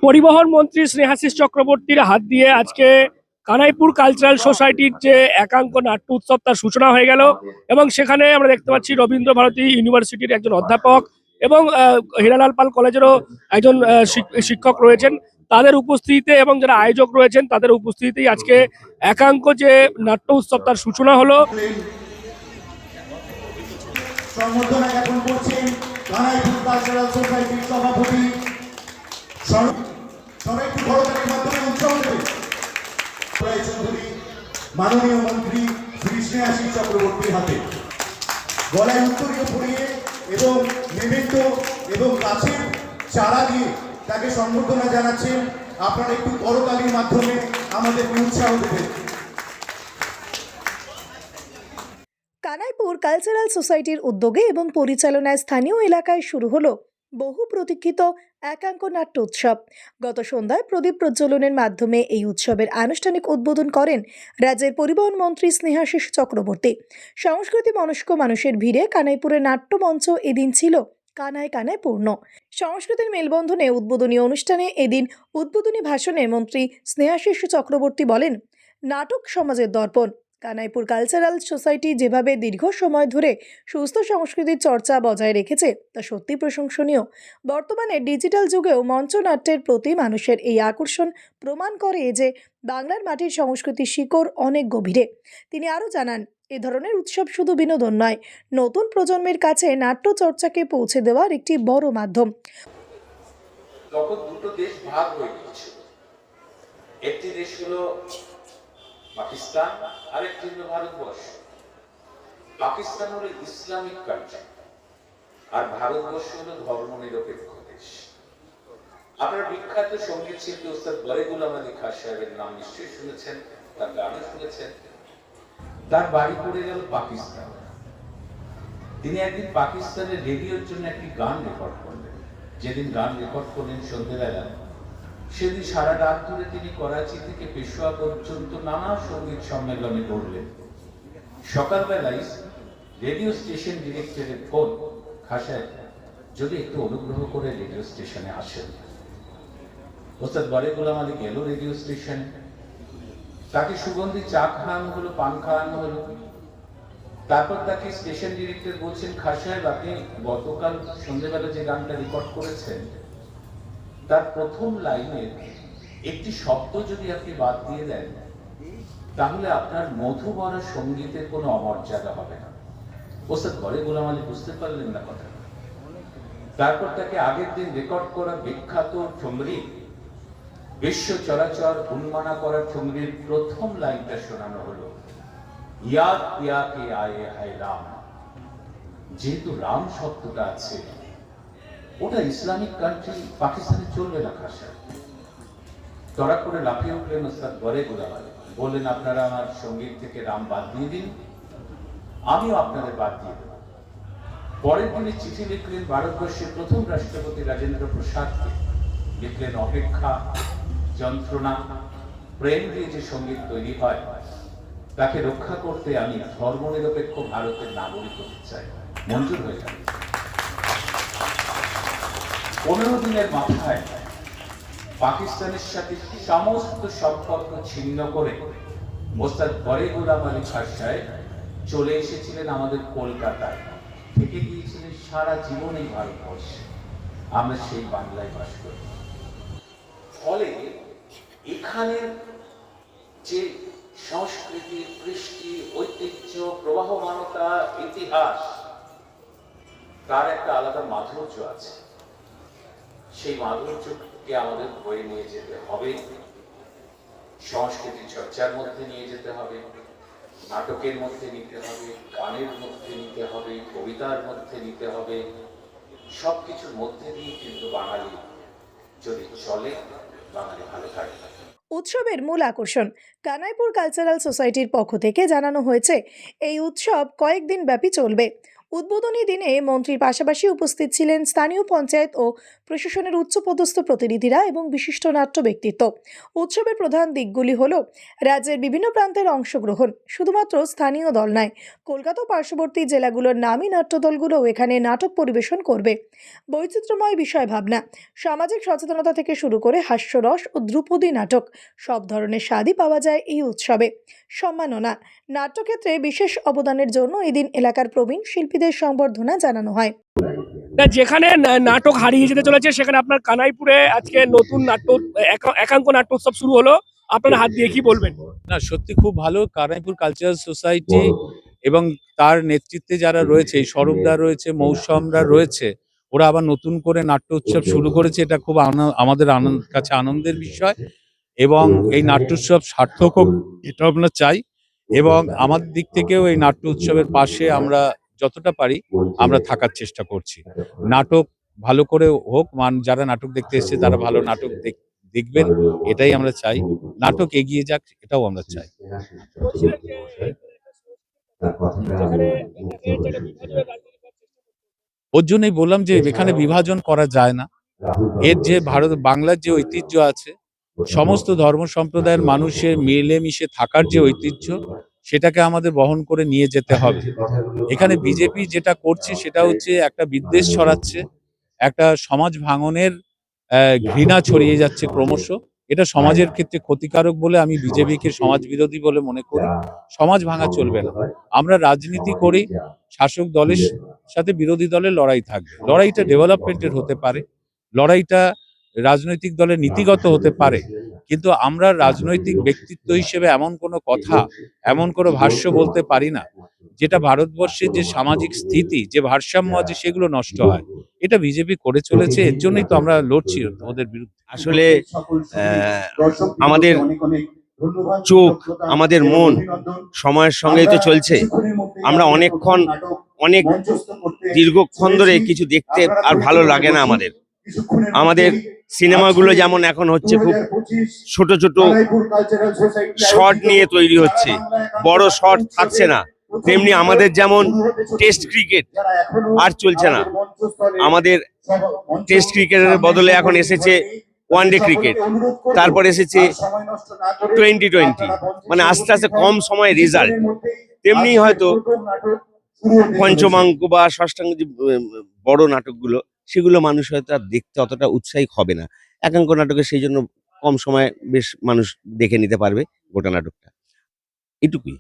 পরিবহন মন্ত্রী স্নেহাশিস চক্রবর্তীর হাত দিয়ে আজকে কানাইপুর কালচারাল সোসাইটির যে একাঙ্ক নাট্য উৎসব তার সূচনা হয়ে গেল এবং সেখানে আমরা দেখতে পাচ্ছি রবীন্দ্র ভারতী ইউনিভার্সিটির একজন অধ্যাপক এবং হীরালাল পাল কলেজেরও একজন শিক্ষক রয়েছেন। তাদের উপস্থিতিতে এবং যারা আয়োজক রয়েছেন তাদের উপস্থিতিতেই আজকে একাঙ্ক যে নাট্য উৎসব তার সূচনা হলো। সংবর্ধনা জ্ঞাপন করছেন কানাইপুর কালচারাল সোসাইটির সভাপতি। সবাই একটু বড়দের মাধ্যমে উৎসব দেবে চৌধুরী মাননীয় মন্ত্রী শ্রী স্নেহাশিস চক্রবর্তীর হাতে গলায় উত্তরীয় পরিয়ে এবং মেমেন্টো এবং গাছের চারা দিয়ে তাকে সংবর্ধনা জানাচ্ছেন। আপনারা একটু করতালির মাধ্যমে আমাদেরকে উৎসাহ দেবেন। কানাইপুর কালচারাল সোসাইটির উদ্যোগে এবং পরিচালনায় স্থানীয় এলাকায় শুরু হলো বহু প্রতীক্ষিত একাঙ্ক নাট্য উৎসব। গত সন্ধ্যায় প্রদীপ প্রজ্বলনের মাধ্যমে এই উৎসবের আনুষ্ঠানিক উদ্বোধন করেন রাজ্যের পরিবহন মন্ত্রী স্নেহাশিস চক্রবর্তী। সংস্কৃতি মনস্ক মানুষের ভিড়ে কানাইপুরের নাট্যমঞ্চ এদিন ছিল কানায় কানায় পূর্ণ। সংস্কৃতির মেলবন্ধনে উদ্বোধনী অনুষ্ঠানে এদিন উদ্বোধনী ভাষণে মন্ত্রী স্নেহাশিস চক্রবর্তী বলেন, নাটক সমাজের দর্পণ। কানাইপুর কালচারাল সোসাইটি যেভাবে দীর্ঘ সময় ধরে সুস্থ সংস্কৃতির চর্চা বজায় রেখেছে তা সত্যি প্রশংসনীয়। বর্তমানে ডিজিটাল যুগেও মঞ্চনাট্যের প্রতি মানুষের এই আকর্ষণ প্রমাণ করে যে বাংলার মাটির সংস্কৃতির শিকড় অনেক গভীরে। তিনি আরও জানান, এ ধরনের উৎসব শুধু বিনোদন নয়, নতুন প্রজন্মের কাছে নাট্য চর্চাকে পৌঁছে দেওয়ার একটি বড় মাধ্যম। তখন দুটো দেশ ভাগ হয়ে গিয়েছিল। একটি দেশ হলো পাকিস্তান, আরেকটি হলো ভারতবর্ষ। পাকিস্তান হলো ইসলামিক কান্ট্রি আর ভারতবর্ষ হলো ধর্মনিরপেক্ষ দেশ। আপনারা বিখ্যাত সঙ্গীত শিল্পী ওস্তাদ বরে গুলাম আলী খান সাহেবের নাম নিশ্চয়ই শুনেছেন, তার গানও শুনেছেন। তার বাড়ি পড়ে গেল পাকিস্তান। তিনি একদিন পাকিস্তানের রেডিওর জন্য একটি গান রেকর্ড করলেন। যেদিন গান রেকর্ড করলেন সন্ধ্যেবেলা, সেদিন সারা রাত ধরে তিনি করাচি থেকে পেশোয়া পর্যন্ত নানা সঙ্গীত সম্মেলনে করলেন। সকালবেলায় রেডিও স্টেশন ডিরেক্টরের ফোন, খাসায় যদি একটু অনুগ্রহ করে রেডিও স্টেশনে আসেন। ওস্তাদ বরে গোলাম আলী গেল রেডিও স্টেশনে। তাকে সুগন্ধি চা খাওয়ানো হলো, পান খাওয়ানো হলো। তারপর তাকে স্টেশন ডিরেক্টর বলছেন, খান সাহেব আপনি গতকাল সন্ধ্যেবেলা যে গানটা রেকর্ড করেছেন তার প্রথম লাইনের একটি শব্দ যদি আপনি বাদ দিয়ে দেন তাহলে আপনার মধুবরা সঙ্গীতের কোনো অমর্যাদা হবে না। ওস্তাদ বরে গোলাম আলী বুঝতে পারলেন না কথা। তারপর তাকে আগের দিন রেকর্ড করা বিখ্যাত ঠুমরি, বিশ্ব চরাচর উন্মানা করা ঠুমরির প্রথম লাইনটা শোনানো হলো, ইয়াদ পিয়া কে আয়ে হায় রাম। যেহেতু রাম শব্দটা আছে, ওটা ইসলামিক কান্ট্রি, পাকিস্তানে চলবে না। খাসা তড়া করে লাফিয়ে উঠলেন ওস্তাদ বরে গোলাম আলী, বললেন আপনারা আমার সঙ্গীত থেকে রাম বাদ দিয়ে দিন, আমিও আপনাদের বাদ দিয়ে দেব। পরের দিনে চিঠি লিখলেন ভারতবর্ষের প্রথম রাষ্ট্রপতি রাজেন্দ্র প্রসাদকে, লিখলেন অপেক্ষা, যন্ত্রণা, প্রেম দিয়ে যে সঙ্গীত তৈরি হয় তাকে রক্ষা করতে আমি ধর্মনিরপেক্ষ ভারতের নাগরিক হতে চাই। মঞ্জুর হয়ে যাবে। 15 দিনের মাথায় পাকিস্তানের সাথে সমস্ত সম্পর্ক ছিন্ন করে ওস্তাদ বরে গোলাম আলী খান সাহেব চলে এসেছিলেন আমাদের কলকাতায়, থেকে গিয়েছিলেন সারা জীবন এই ভারতবর্ষে। আমরা সেই বাংলায় বাস করি। ফলে এখানের যে সংস্কৃতি, কৃষ্টি, ঐতিহ্য, প্রবাহমানতা, ইতিহাস, তার একটা আলাদা মাধুর্য আছে। সেই মাধুর্যকে আমাদের বয়ে নিয়ে যেতে হবে, সংস্কৃতি চর্চার মধ্যে নিয়ে যেতে হবে, নাটকের মধ্যে নিতে হবে, গানের মধ্যে নিতে হবে, কবিতার মধ্যে নিতে হবে। সবকিছুর মধ্যে দিয়ে কিন্তু বাঙালি যদি চলে, বাঙালি ভালো থাকে। উৎসবের মূল আকর্ষণ। কানাইপুর কালচারাল সোসাইটির পক্ষ থেকে জানানো হয়েছে, এই উৎসব কয়েকদিন ব্যাপী চলবে। উদ্বোধনী দিনে মন্ত্রীর পাশাপাশি উপস্থিত ছিলেন স্থানীয় পঞ্চায়েত ও প্রশাসনের উচ্চপদস্থ প্রতিনিধিরা এবং বিশিষ্ট নাট্য ব্যক্তিত্ব। উৎসবের প্রধান দিকগুলি হল রাজ্যের বিভিন্ন প্রান্তের অংশগ্রহণ, শুধুমাত্র স্থানীয় দল নয়, কলকাতা ও পার্শ্ববর্তী জেলাগুলোর নামী নাট্যদলগুলোও এখানে নাটক পরিবেশন করবে। বৈচিত্র্যময় বিষয় ভাবনা, সামাজিক সচেতনতা থেকে শুরু করে হাস্যরস ও ধ্রুপদী নাটক, সব ধরনের স্বাদই পাওয়া যায় এই উৎসবে। সম্মাননা, নাট্যক্ষেত্রে বিশেষ অবদানের জন্য এদিন এলাকার প্রবীণ শিল্পীদের সংবর্ধনা জানানো হয়। তা যেখানে নাটক হারিয়ে যেতে চলেছে, সেখানে আপনার কানাইপুরে আজকে নতুন একাঙ্ক নাট্য উৎসব শুরু হলো, আপনার হাত দিয়ে কি বলবেন? না, সত্যি খুব ভালো। কানাইপুর কালচারাল সোসাইটি এবং তার নেতৃত্বে যারা রয়েছে, স্বরূপদা রয়েছে, মৌসুমরা রয়েছে, ওরা আবার নতুন করে নাট্য উৎসব শুরু করেছে। এটা খুব আমাদের কাছে আনন্দের বিষয় এবং এই নাট্য উৎসব সার্থক হোক, এটা আমরা চাই। এবং আমার দিক থেকেও এই নাট্য উৎসবের পাশে আমরা যতটা পারি আমরা থাকার চেষ্টা করছি। নাটক ভালো করে হোক, যারা নাটক দেখতে এসেছে তারা ভালো নাটক দেখবেন, এটাই আমরা চাই। নাটক এগিয়ে যাক, এটাও আমরা চাই। ওর জন্যই বললাম যে এখানে বিভাজন করা যায় না। এর যে বাংলার যে ঐতিহ্য আছে, সমস্ত ধর্ম সম্প্রদায়ের মানুষের মিলেমিশে থাকার যে ঐতিহ্য, সেটাকে আমাদের বহন করে নিয়ে যেতে হবে। এখানে বিজেপি যেটা করছে সেটা হচ্ছে একটা বিদ্বেষ ছড়াচ্ছে, একটা সমাজ ভাঙনের ঘৃণা ছড়িয়ে যাচ্ছে ক্রমশ। এটা সমাজের ক্ষেত্রে ক্ষতিকারক বলে আমি বিজেপিকে সমাজ বিরোধী বলে মনে করি। সমাজ ভাঙা চলবে না। আমরা রাজনীতি করি, শাসক দলের সাথে বিরোধী দলের লড়াই থাকবে। লড়াইটা ডেভেলপমেন্টের হতে পারে, লড়াইটা রাজনৈতিক দলের নীতিগত হতে পারে, কিন্তু আমরা রাজনৈতিক ব্যক্তিত্ব হিসেবে এমন কোনো কথা, এমন কোনো ভাষ্য বলতে পারি না যেটা ভারতবর্ষের যে সামাজিক স্থিতি, যে ভারসাম্য আছে, সেগুলো নষ্ট হয়। এটা বিজেপি করে চলেছে, এর জন্যই তো আমরা লড়ছি ওদের বিরুদ্ধে। আসলে আমাদের চোখ, আমাদের মন সময়ের সঙ্গেই তো চলছে। আমরা অনেক দীর্ঘক্ষণ ধরে কিছু দেখতে আর ভালো লাগে না আমাদের সিনেমাগুলো যেমন এখন হচ্ছে খুব ছোট ছোট শর্ট নিয়ে তৈরি হচ্ছে, বড় শর্ট থাকছে না। তেমনি আমাদের যেমন টেস্ট ক্রিকেট আর চলছে না, আমাদের টেস্ট ক্রিকেটের বদলে এখন এসেছে ওয়ানডে ক্রিকেট, তারপর এসেছে টি-20, মানে আস্তে আস্তে কম সময়ে রেজাল্ট। তেমনি হয়তো পঞ্চমাঙ্ক বা ষষ্ঠাঙ্গ যে বড় নাটকগুলো, সেগুলো মানুষ হয়তো আর দেখতে অতটা উৎসাহী হবে না। একাঙ্ক নাটকে সেই জন্য কম সময়ে বেশ মানুষ দেখে নিতে পারবে গোটা নাটকটা, এটুকুই।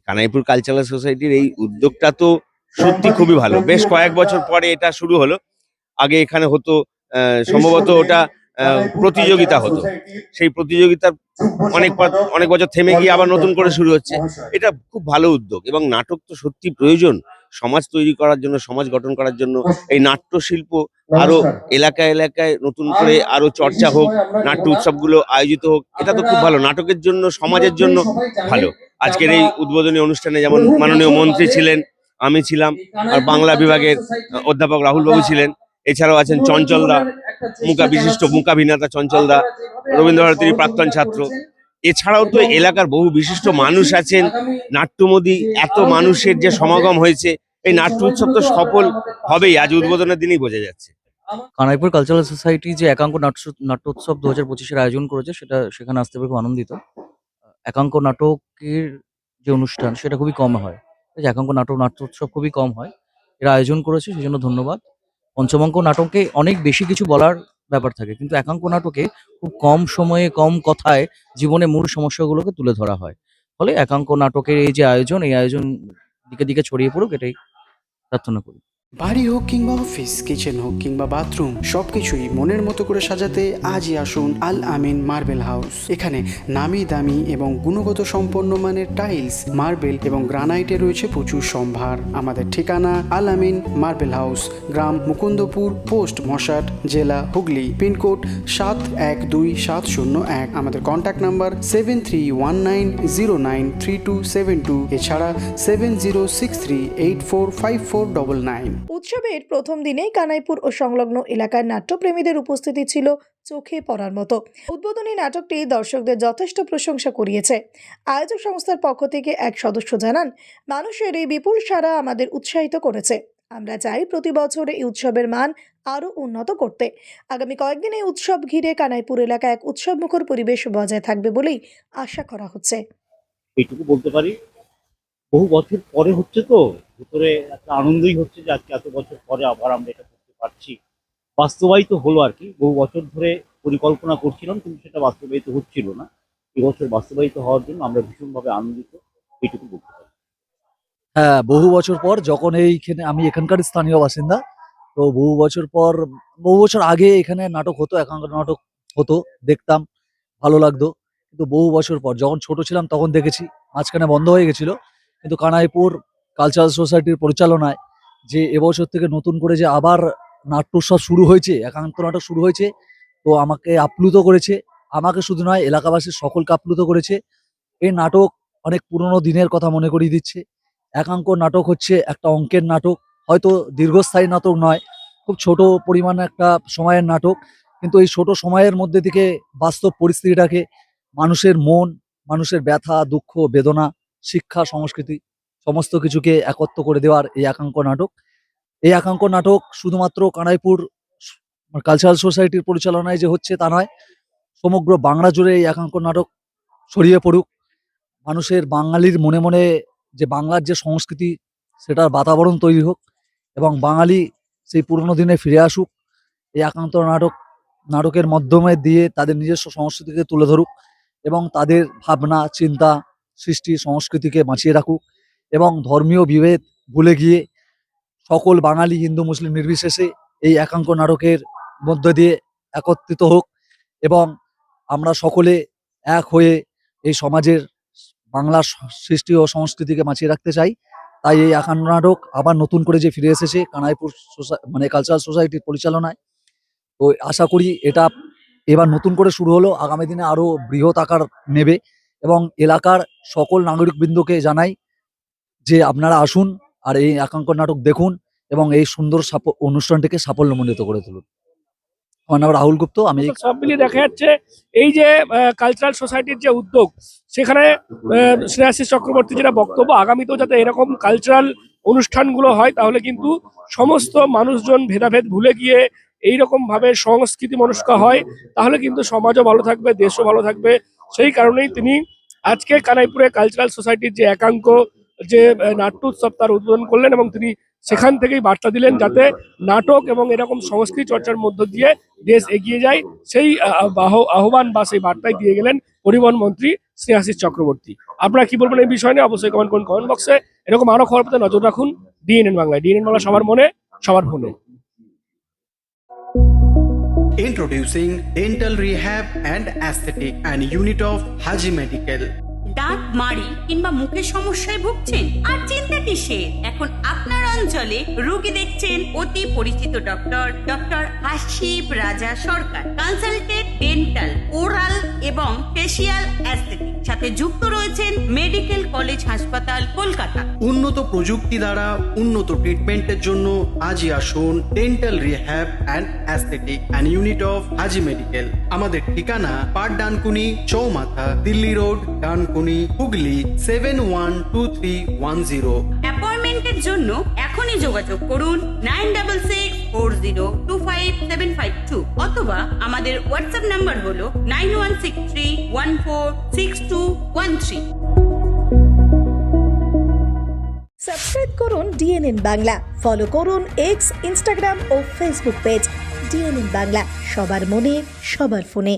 কানাইপুর কালচারাল সোসাইটির এই উদ্যোগটা তো সত্যি খুবই ভালো। বেশ কয়েক বছর পরে এটা শুরু হলো। আগে এখানে হতো সম্ভবত ওটা প্রতিযোগিতা হতো, সেই প্রতিযোগিতার অনেক বছর থেমে গিয়ে আবার নতুন করে শুরু হচ্ছে। এটা খুব ভালো উদ্যোগ এবং নাটক তো সত্যি প্রয়োজন সমাজ তৈরি করার জন্য, সমাজ গঠন করার জন্য। এই নাট্য শিল্প আরো এলাকায় এলাকায় নতুন করে আরো চর্চা হোক, নাট্য উৎসবগুলো আয়োজিত হোক, এটা তো খুব ভালো। নাটকের জন্য, সমাজের জন্য ভালো। আজকের এই উদ্বোধনী অনুষ্ঠানে যেমন মাননীয় মন্ত্রী ছিলেন, আমি ছিলাম, আর বাংলা বিভাগের অধ্যাপক রাহুল বাবু ছিলেন। এছাড়াও আছেন চঞ্চলদা, বিশিষ্ট মূকাভিনেতা চঞ্চলদা, রবীন্দ্রভারতীর প্রাক্তন ছাত্র। এছাড়াও তো এলাকার বহু বিশিষ্ট মানুষ আছেন, নাট্যমোদী। এত মানুষের যে সমাগম হয়েছে, এই নাট্য উৎসব তো সফল হবেই, আজ উদ্বোধনের দিনই বোঝা যাচ্ছে। কানাইপুর কালচারাল সোসাইটি যে একাঙ্ক নাট্য উৎসব 2025-এর আয়োজন করেছে, সেখানে আসতে পেরে খুব আনন্দিত। একাঙ্ক নাটকের যে অনুষ্ঠান, সেটা খুবই কম হয়। একাঙ্ক নাট্য উৎসব খুবই কম হয়, এরা আয়োজন করেছে, সেই জন্য ধন্যবাদ। পঞ্চমাঙ্ক নাটকে অনেক বেশি কিছু বলার ব্যাপার থাকে, কিন্তু একাঙ্ক নাটকে খুব কম সময়ে, কম কথায় জীবনে মূল সমস্যাগুলোকে তুলে ধরা হয়। ফলে একাঙ্ক নাটকের এই যে আয়োজন, এই আয়োজন দিকে দিকে ছড়িয়ে পড়ুক, এটাই প্রার্থনা করি। বাড়ি হোক কিংবা অফিস, কিচেন হোক কিংবা বাথরুম, সবকিছুই মনের মতো করে সাজাতে আজই আসুন আল আমিন মার্বেল হাউস। এখানে নামি দামি এবং গুণগত সম্পন্ন মানের টাইলস, মার্বেল এবং গ্রানাইটে রয়েছে প্রচুর সম্ভার। আমাদের ঠিকানা আল আমিন মার্বেল হাউস, গ্রাম মুকুন্দপুর, পোস্ট মশাট, জেলা হুগলি, পিনকোড 712701। আমাদের কন্ট্যাক্ট নাম্বার 7319093272, এছাড়া 7063845499। উৎসবের প্রথম দিনেই কানাইপুর ও সংলগ্ন এলাকার নাট্যপ্রেমীদের উপস্থিতি ছিল চোখে পড়ার মতো। উদ্বোধনী নাটকটি দর্শকদের যথেষ্ট প্রশংসা কুড়িয়েছে। আয়োজক সংস্থার পক্ষ থেকে এক সদস্য জানান, মানুষের এই বিপুল সাড়া আমাদের উৎসাহিত করেছে। আমরা চাই প্রতি বছর এই উৎসবের মান আরও উন্নত করতে। আগামী কয়েকদিন এই উৎসব ঘিরে কানাইপুর এলাকায় এক উৎসবমুখর পরিবেশ বজায় থাকবে বলেই আশা করা হচ্ছে। এইটুকু বলতে পারি, বহু বছর পরে হচ্ছে তো, ভিতরে একটা আনন্দই হচ্ছে যে আজকে এত বছর পরে আবার আমরা এটা করতে পারছি। বাস্তবায়িত হলো আর কি। বহু বছর ধরে পরিকল্পনা করছিলাম, কিন্তু সেটা বাস্তবায়িত হচ্ছিল না। এবছর বাস্তবায়িত হওয়ার জন্য আমরা ভীষণভাবে আনন্দিত, এইটুকু বলতে পারি। হ্যাঁ, বহু বছর পর যখন এইখানে আমি এখানকার স্থানীয় বাসিন্দা, তো বহু বছর আগে এখানে নাটক হতো, একাঙ্ক নাটক হতো, দেখতাম, ভালো লাগতো। কিন্তু বহু বছর পর যখন ছোট ছিলাম তখন দেখেছি, মাঝখানে বন্ধ হয়ে গেছিল। কিন্তু কানাইপুর কালচারাল সোসাইটির পরিচালনায় যে এবছর থেকে নতুন করে যে আবার নাট্যোৎসব শুরু হয়েছে, একাঙ্ক নাটক শুরু হয়েছে, তো আমাকে আপ্লুত করেছে। আমাকে শুধু নয়, এলাকাবাসীর সকলকে আপ্লুত করেছে। এই নাটক অনেক পুরনো দিনের কথা মনে করিয়ে দিচ্ছে। একাঙ্ক নাটক হচ্ছে একটা অঙ্কের নাটক, হয়তো দীর্ঘস্থায়ী নাটক নয়, খুব ছোট পরিমাণে একটা সময়ের নাটক। কিন্তু এই ছোট সময়ের মধ্যে থেকে বাস্তব পরিস্থিতিটাকে, মানুষের মন, মানুষের ব্যথা, দুঃখ, বেদনা, শিক্ষা, সংস্কৃতি সমস্ত কিছুকে একত্র করে দেওয়ার এই একাঙ্ক নাটক। এই একাঙ্ক নাটক শুধুমাত্র কানাইপুর কালচারাল সোসাইটির পরিচালনায় যে হচ্ছে তা নয়, সমগ্র বাংলা জুড়ে এই একাঙ্ক নাটক ছড়িয়ে পড়ুক। মানুষের, বাঙালির মনে মনে যে বাংলার যে সংস্কৃতি, সেটার বাতাবরণ তৈরি হোক এবং বাঙালি সেই পুরনো দিনে ফিরে আসুক। এই একান্ত নাটকের মাধ্যমে দিয়ে তাদের নিজস্ব সংস্কৃতিকে তুলে ধরুক এবং তাদের ভাবনা, চিন্তা, সৃষ্টি, সংস্কৃতিকে বাঁচিয়ে রাখুক এবং ধর্মীয় বিভেদ ভুলে গিয়ে সকল বাঙালি, হিন্দু মুসলিম নির্বিশেষে এই একাঙ্ক নাটকের মধ্য দিয়ে একত্রিত হোক এবং আমরা সকলে এক হয়ে এই সমাজের বাংলার সৃষ্টি ও সংস্কৃতিকে বাঁচিয়ে রাখতে চাই। তাই এই একাঙ্ক নাটক আবার নতুন করে যে ফিরে এসেছে কানাইপুর কালচারাল সোসাইটির পরিচালনায়, তো আশা করি এটা এবার নতুন করে শুরু হলো, আগামী দিনে আরো বৃহৎ আকার নেবে এবং এলাকার সকল নাগরিকবৃন্দকে জানাই যে আপনারা আসুন আর এই একাঙ্ক নাটক দেখুন এবং এই সুন্দর অনুষ্ঠানটিকে সাফল্যমণ্ডিত করে তুলুন। আমার নাম রাহুল গুপ্ত। আমি সব মিলিয়ে দেখা যাচ্ছে এই যে কালচারাল সোসাইটির যে উদ্যোগ, সেখানে শ্রেয়াশিস চক্রবর্তী যেটা বক্তব্য, আগামীতেও যাতে এরকম কালচারাল অনুষ্ঠানগুলো হয়, তাহলে কিন্তু সমস্ত মানুষজন ভেদাভেদ ভুলে গিয়ে এইরকম ভাবে সংস্কৃতি মনস্ক হয়, তাহলে কিন্তু সমাজও ভালো থাকবে, দেশও ভালো থাকবে। সেই কারণেই তিনি আজকে কানাইপুরে কালচারাল সোসাইটির যে একাঙ্ক যে নাট্য উৎসব তার উদ্বোধন করলেন এবং তিনি সেখান থেকেই বার্তা দিলেন যাতে নাটক এবং এরকম সংস্কৃতি চর্চার মধ্য দিয়ে দেশ এগিয়ে যায়, সেই আহ্বান বা সেই বার্তাই দিয়ে গেলেন পরিবহন মন্ত্রী শ্রেয়াশিস চক্রবর্তী। আপনারা কি বলবেন এই বিষয় নিয়ে অবশ্যই কমেন্ট করুন কমেন্ট বক্সে। এরকম আরো খবর পেতে নজর রাখুন ডিএনএন বাংলায়। ডিএনএন বাংলা সবার মনে, সবার ফোনে। Introducing Dental Rehab and Aesthetic and Unit of Haji Medical. দাঁত মাড়ি কিংবা মুখের সমস্যায় ভুগছেন? আর চিন্তা কিসের? এখন আপনার অঞ্চলে রোগী দেখছেন অতি পরিচিত ডক্টর হাসিব রাজা সরকার। কনসালটেন্ট ডেন্টাল, ওরাল এবং ফেসিয়াল অ্যাস্থেটিক, সাথে যুক্ত রয়েছেন মেডিকেল কলেজ হাসপাতাল, কলকাতা। উন্নত প্রযুক্তি দ্বারা উন্নত ট্রিটমেন্টের জন্য আজই আসুন dental rehab and aesthetic and unit of Haji medical. আমাদের ঠিকানা পাট ডানকুনি চৌমাথা, দিল্লি রোড, ডানকুনি, হুগলি 712310। অ্যাপয়েন্টমেন্টের জন্য এখনই যোগাযোগ করুন 9640255752 অথবা আমাদের হোয়াটসঅ্যাপ নাম্বার হলো 9163146213। সাবস্ক্রাইব করুন ডিএনএন বাংলা, ফলো করুন এক্স, ইনস্টাগ্রাম ও ফেসবুক পেজ ডিএনএন বাংলা। সবার মনে, সবার ফোনে।